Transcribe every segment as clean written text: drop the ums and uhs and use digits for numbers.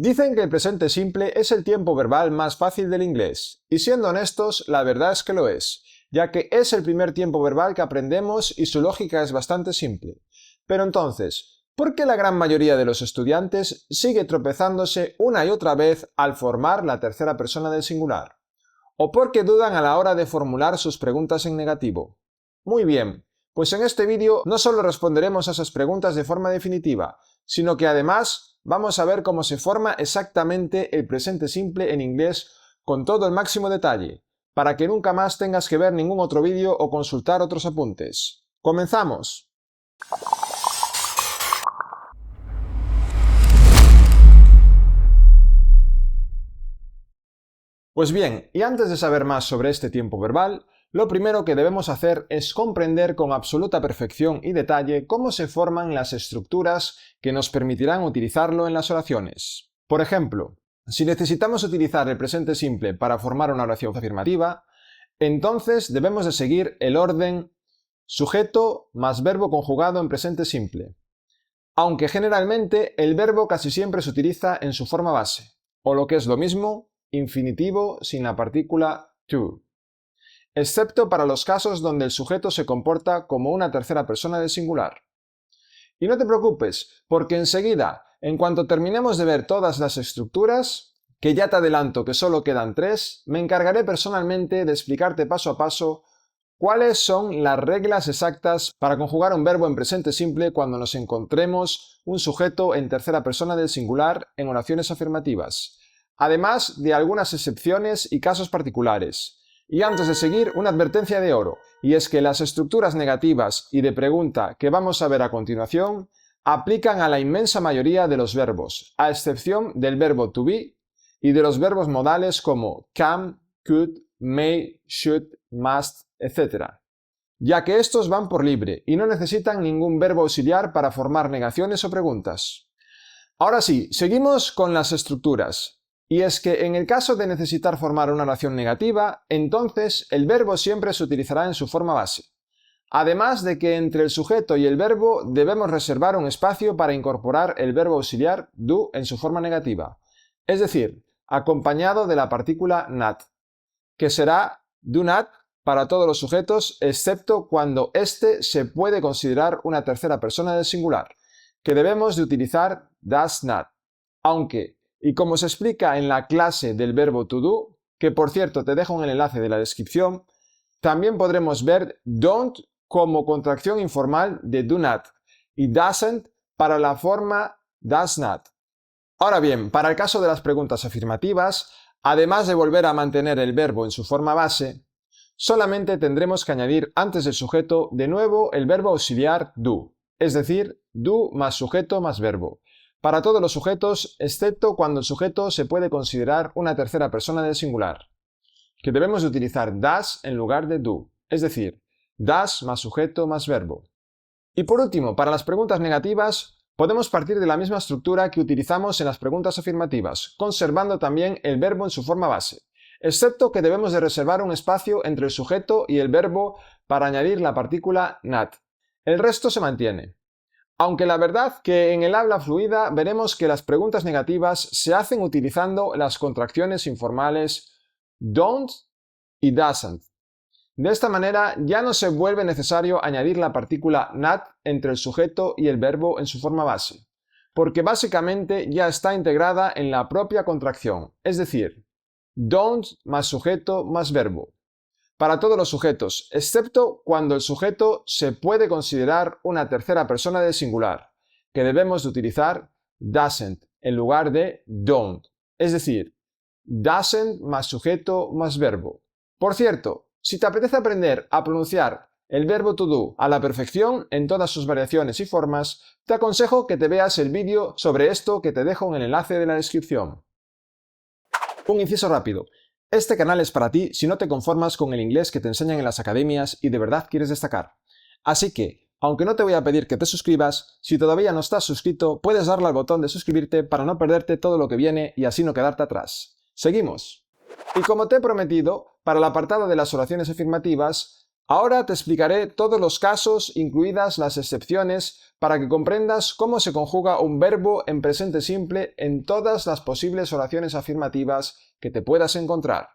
Dicen que el presente simple es el tiempo verbal más fácil del inglés, y siendo honestos, la verdad es que lo es, ya que es el primer tiempo verbal que aprendemos y su lógica es bastante simple. Pero entonces, ¿por qué la gran mayoría de los estudiantes sigue tropezándose una y otra vez al formar la tercera persona del singular? ¿O por qué dudan a la hora de formular sus preguntas en negativo? Muy bien, pues en este vídeo no solo responderemos a esas preguntas de forma definitiva, sino que además vamos a ver cómo se forma exactamente el presente simple en inglés con todo el máximo detalle, para que nunca más tengas que ver ningún otro vídeo o consultar otros apuntes. ¡Comenzamos! Pues bien, y antes de saber más sobre este tiempo verbal, lo primero que debemos hacer es comprender con absoluta perfección y detalle cómo se forman las estructuras que nos permitirán utilizarlo en las oraciones. Por ejemplo, si necesitamos utilizar el presente simple para formar una oración afirmativa, entonces debemos de seguir el orden sujeto más verbo conjugado en presente simple, aunque generalmente el verbo casi siempre se utiliza en su forma base, o lo que es lo mismo, infinitivo sin la partícula to, excepto para los casos donde el sujeto se comporta como una tercera persona del singular. Y no te preocupes, porque enseguida, en cuanto terminemos de ver todas las estructuras, que ya te adelanto que solo quedan 3, me encargaré personalmente de explicarte paso a paso cuáles son las reglas exactas para conjugar un verbo en presente simple cuando nos encontremos un sujeto en tercera persona del singular en oraciones afirmativas, además de algunas excepciones y casos particulares. Y antes de seguir, una advertencia de oro, y es que las estructuras negativas y de pregunta que vamos a ver a continuación aplican a la inmensa mayoría de los verbos, a excepción del verbo to be y de los verbos modales como can, could, may, should, must, etc., ya que estos van por libre y no necesitan ningún verbo auxiliar para formar negaciones o preguntas. Ahora sí, seguimos con las estructuras. Y es que en el caso de necesitar formar una oración negativa, entonces el verbo siempre se utilizará en su forma base. Además de que entre el sujeto y el verbo debemos reservar un espacio para incorporar el verbo auxiliar do en su forma negativa, es decir, acompañado de la partícula not, que será do not para todos los sujetos excepto cuando éste se puede considerar una tercera persona del singular, que debemos de utilizar does not, aunque y como se explica en la clase del verbo to do, que por cierto te dejo en el enlace de la descripción, también podremos ver don't como contracción informal de do not y doesn't para la forma does not. Ahora bien, para el caso de las preguntas afirmativas, además de volver a mantener el verbo en su forma base, solamente tendremos que añadir antes del sujeto de nuevo el verbo auxiliar do, es decir, do más sujeto más verbo, para todos los sujetos, excepto cuando el sujeto se puede considerar una tercera persona del singular, que debemos de utilizar does en lugar de do, es decir, does más sujeto más verbo. Y por último, para las preguntas negativas, podemos partir de la misma estructura que utilizamos en las preguntas afirmativas, conservando también el verbo en su forma base, excepto que debemos de reservar un espacio entre el sujeto y el verbo para añadir la partícula not. El resto se mantiene. Aunque la verdad que en el habla fluida veremos que las preguntas negativas se hacen utilizando las contracciones informales don't y doesn't. De esta manera ya no se vuelve necesario añadir la partícula not entre el sujeto y el verbo en su forma base, porque básicamente ya está integrada en la propia contracción, es decir, don't más sujeto más verbo, para todos los sujetos, excepto cuando el sujeto se puede considerar una tercera persona del singular, que debemos de utilizar doesn't en lugar de don't, es decir, doesn't más sujeto más verbo. Por cierto, si te apetece aprender a pronunciar el verbo to do a la perfección en todas sus variaciones y formas, te aconsejo que te veas el vídeo sobre esto que te dejo en el enlace de la descripción. Un inciso rápido. Este canal es para ti si no te conformas con el inglés que te enseñan en las academias y de verdad quieres destacar. Así que, aunque no te voy a pedir que te suscribas, si todavía no estás suscrito, puedes darle al botón de suscribirte para no perderte todo lo que viene y así no quedarte atrás. ¡Seguimos! Y como te he prometido, para el apartado de las oraciones afirmativas, Ahora te explicaré todos los casos, incluidas las excepciones, para que comprendas cómo se conjuga un verbo en presente simple en todas las posibles oraciones afirmativas que te puedas encontrar.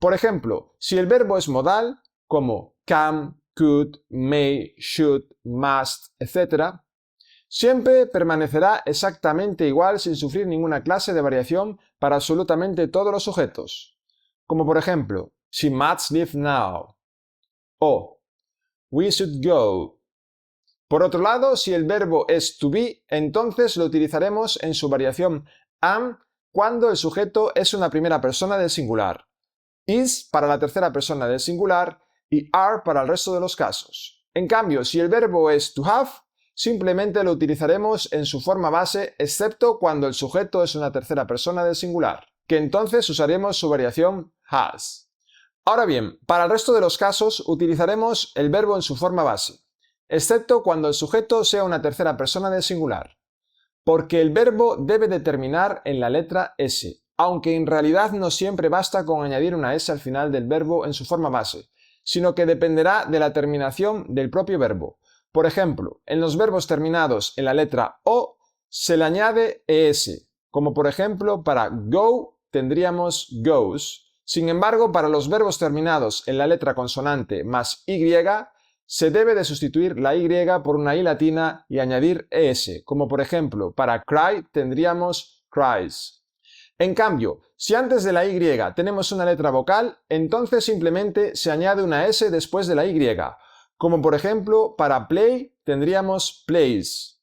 Por ejemplo, si el verbo es modal, como can, could, may, should, must, etc., siempre permanecerá exactamente igual sin sufrir ninguna clase de variación para absolutamente todos los sujetos. Como por ejemplo, she must leave now o we should go. Por otro lado, si el verbo es to be, entonces lo utilizaremos en su variación am cuando el sujeto es una primera persona del singular, is para la tercera persona del singular y are para el resto de los casos. En cambio, si el verbo es to have, simplemente lo utilizaremos en su forma base, excepto cuando el sujeto es una tercera persona del singular, que entonces usaremos su variación has. Ahora bien, para el resto de los casos utilizaremos el verbo en su forma base, excepto cuando el sujeto sea una tercera persona del singular, porque el verbo debe de terminar en la letra S, aunque en realidad no siempre basta con añadir una S al final del verbo en su forma base, sino que dependerá de la terminación del propio verbo. Por ejemplo, en los verbos terminados en la letra O se le añade ES, como por ejemplo para go tendríamos goes. Sin embargo, para los verbos terminados en la letra consonante más Y, se debe de sustituir la Y por una I latina y añadir ES, como por ejemplo para cry tendríamos cries. En cambio, si antes de la Y tenemos una letra vocal, entonces simplemente se añade una S después de la Y, como por ejemplo para play tendríamos plays.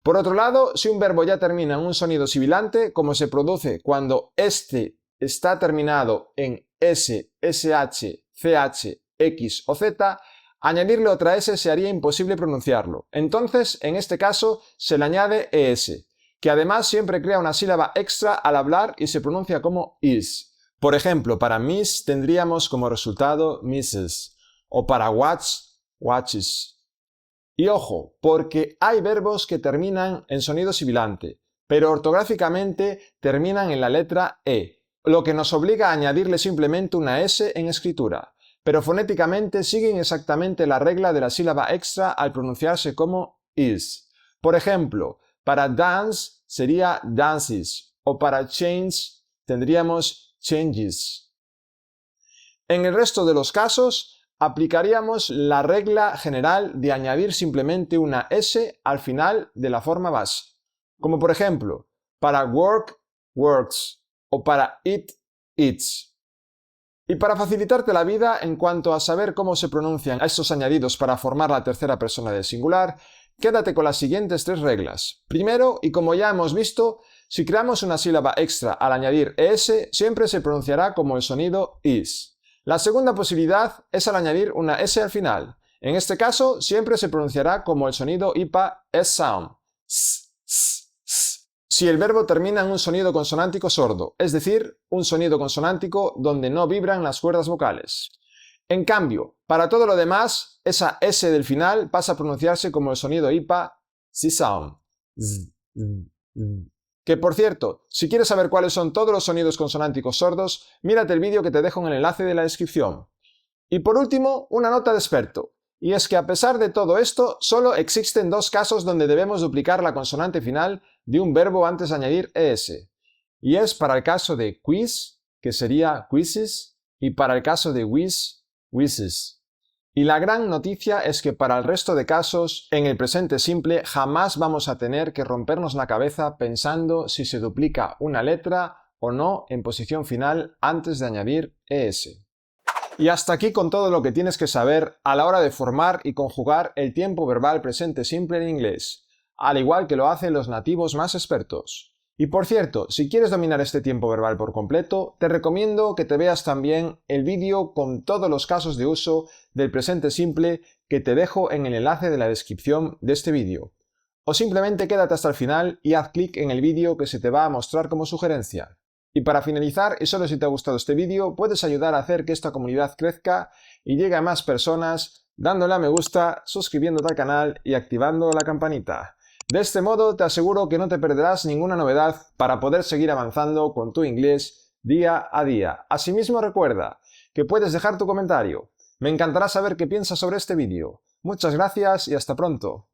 Por otro lado, si un verbo ya termina en un sonido sibilante, como se produce cuando este está terminado en S, SH, CH, X o Z, añadirle otra S se haría imposible pronunciarlo. Entonces, en este caso, se le añade ES, que además siempre crea una sílaba extra al hablar y se pronuncia como is. Por ejemplo, para miss tendríamos como resultado misses, o para watch, watches. Y ojo, porque hay verbos que terminan en sonido sibilante, pero ortográficamente terminan en la letra E, lo que nos obliga a añadirle simplemente una S en escritura, pero fonéticamente siguen exactamente la regla de la sílaba extra al pronunciarse como is. Por ejemplo, para dance sería dances, o para change tendríamos changes. En el resto de los casos, aplicaríamos la regla general de añadir simplemente una S al final de la forma base, como por ejemplo, para work, works, o para eat, eats. Y para facilitarte la vida en cuanto a saber cómo se pronuncian estos añadidos para formar la tercera persona del singular, quédate con las siguientes tres reglas. Primero, y como ya hemos visto, si creamos una sílaba extra al añadir ES, siempre se pronunciará como el sonido is. La segunda posibilidad es al añadir una S al final. En este caso, siempre se pronunciará como el sonido IPA S-sound. Si el verbo termina en un sonido consonántico sordo, es decir, un sonido consonántico donde no vibran las cuerdas vocales. En cambio, para todo lo demás, esa S del final pasa a pronunciarse como el sonido IPA Z-sound. Que por cierto, si quieres saber cuáles son todos los sonidos consonánticos sordos, mírate el vídeo que te dejo en el enlace de la descripción. Y por último, una nota de experto, y es que a pesar de todo esto, solo existen dos casos donde debemos duplicar la consonante final de un verbo antes de añadir ES, y es para el caso de quiz, que sería quizzes, y para el caso de whiz, whizzes. Y la gran noticia es que para el resto de casos, en el presente simple, jamás vamos a tener que rompernos la cabeza pensando si se duplica una letra o no en posición final antes de añadir ES. Y hasta aquí con todo lo que tienes que saber a la hora de formar y conjugar el tiempo verbal presente simple en inglés, al igual que lo hacen los nativos más expertos. Y por cierto, si quieres dominar este tiempo verbal por completo, te recomiendo que te veas también el vídeo con todos los casos de uso del presente simple que te dejo en el enlace de la descripción de este vídeo. O simplemente quédate hasta el final y haz clic en el vídeo que se te va a mostrar como sugerencia. Y para finalizar, y solo si te ha gustado este vídeo, puedes ayudar a hacer que esta comunidad crezca y llegue a más personas dándole a me gusta, suscribiéndote al canal y activando la campanita. De este modo te aseguro que no te perderás ninguna novedad para poder seguir avanzando con tu inglés día a día. Asimismo recuerda que puedes dejar tu comentario, Me encantará saber qué piensas sobre este vídeo. Muchas gracias y hasta pronto.